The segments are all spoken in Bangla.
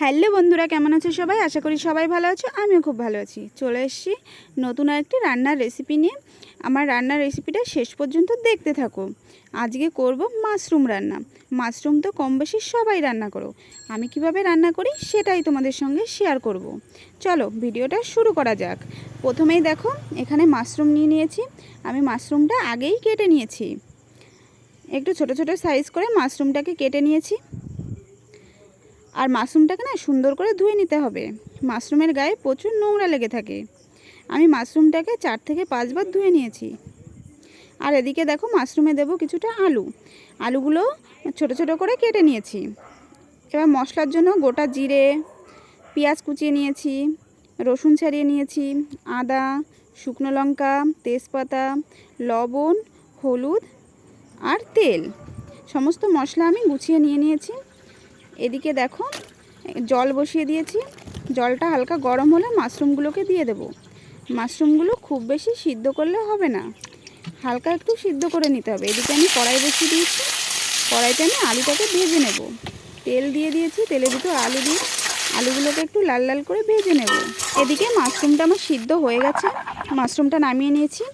হ্যালো বন্ধুরা, কেমন আছো সবাই? আশা করি সবাই ভালো আছো। আমিও খুব ভালো আছি। চলে এসেছি নতুন আরেকটি রান্নার রেসিপি নিয়ে। আমার রান্নার রেসিপিটা শেষ পর্যন্ত দেখতে থাকো। আজকে করব মাশরুম রান্না। মাশরুম তো কম বেশি সবাই রান্না করো। আমি কিভাবে রান্না করি সেটাই তোমাদের সঙ্গে শেয়ার করব। চলো ভিডিওটা শুরু করা যাক। প্রথমেই দেখো এখানে মাশরুম নিয়ে নিয়েছি। আমি মাশরুমটা আগেই কেটে নিয়েছি। একটু ছোট ছোট সাইজ করে মাশরুমটাকে কেটে নিয়েছি। আর মাশরুমটাকে না সুন্দর করে ধুয়ে নিতে হবে। মাশরুমের গায়ে প্রচুর নোংরা লেগে থাকে। আমি মাশরুমটাকে 4 থেকে 5 বার ধুয়ে নিয়েছি। আর এদিকে দেখো মাশরুমে দেবো কিছুটা আলুগুলো ছোট ছোট করে কেটে নিয়েছি। এবার মশলার জন্য গোটা জিরে, পেঁয়াজ কুচিয়ে নিয়েছি, রসুন ছাড়িয়ে নিয়েছি, আদা, শুকনো লঙ্কা, তেজপাতা, লবণ, হলুদ আর তেল, সমস্ত মশলা আমি গুছিয়ে নিয়েছি। এদিকে দেখো জল বসিয়ে দিয়েছি। জলটা হালকা গরম হলে মাশরুমগুলোকে দিয়ে দেব। মাশরুমগুলো খুব বেশি সিদ্ধ করলে হবে না, হালকা একটু সিদ্ধ করে নিতে হবে। এদিকে আমি কড়াই বসিয়ে দিয়েছি। কড়াইতে আমি আলুটাকে ভেজে নেব। তেল দিয়ে দিয়েছি। তেলের ভিতর আলু দিয়ে আলুগুলোকে একটু লাল লাল করে ভেজে নেব। এদিকে মাশরুমটা আমার সিদ্ধ হয়ে গেছে। মাশরুমটা নামিয়ে নিয়েছি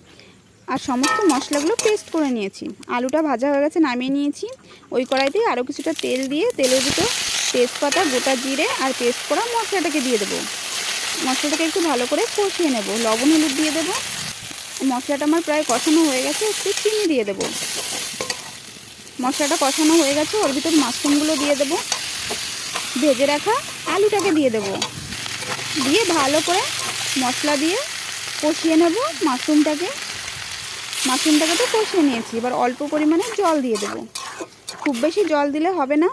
আর সমস্ত মশলাগুলো পেস্ট করে নিয়েছি। আলুটা ভাজা হয়ে গেছে, নামিয়ে নিয়েছি। ওই কড়াইতে আরও কিছুটা তেল দিয়ে তেলের ভিতর তেজপাতা, গোটা জিরে আর পেস্ট করা মশলাটাকে দিয়ে দেবো। মশলাটাকে একটু ভালো করে কষিয়ে নেব। লবণ হলুদ দিয়ে দেবো। মশলাটা আমার প্রায় কষানো হয়ে গেছে। একটু চিনি দিয়ে দেবো। মশলাটা কষানো হয়ে গেছে। ওর ভিতর মাশরুমগুলো দিয়ে দেবো। ভেজে রাখা আলুটাকে দিয়ে দেবো। দিয়ে ভালো করে মশলা দিয়ে কষিয়ে নেব। মাশরুমটাকে তো কষিয়ে নিয়েছি। এবার অল্প পরিমাণে জল দিয়ে দেবো। খুব বেশি জল দিলে হবে না।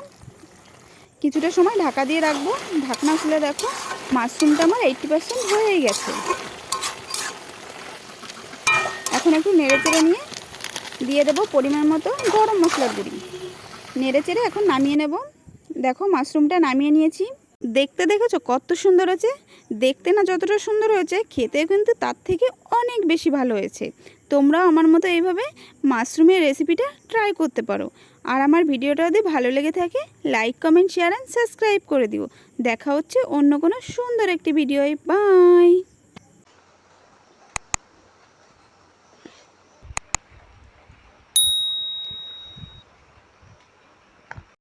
কিছুটা সময় ঢাকা দিয়ে রাখবো। ঢাকনা খুলে দেখো মাশরুমটা আমার 80% হয়েই গেছে। এখন একটু নেড়েচেড়ে নিয়ে দিয়ে দেবো পরিমাণ মতো গরম মশলার গুঁড়ি। নেড়েচেড়ে এখন নামিয়ে নেব। দেখো মাশরুমটা নামিয়ে নিয়েছি। দেখতে দেখেছো কত সুন্দর হয়েছে? দেখতে না যতটা সুন্দর হয়েছে, খেতেও কিন্তু তার থেকে অনেক বেশি ভালো হয়েছে। তোমরাও আমার মতো এইভাবে মাশরুমের রেসিপিটা ট্রাই করতে পারো। আর আমার ভিডিওটা যদি ভালো লেগে থাকে like, comment, share and subscribe করে দিও। দেখা হচ্ছে অন্য কোনো সুন্দর একটি ভিডিওয়। বাই।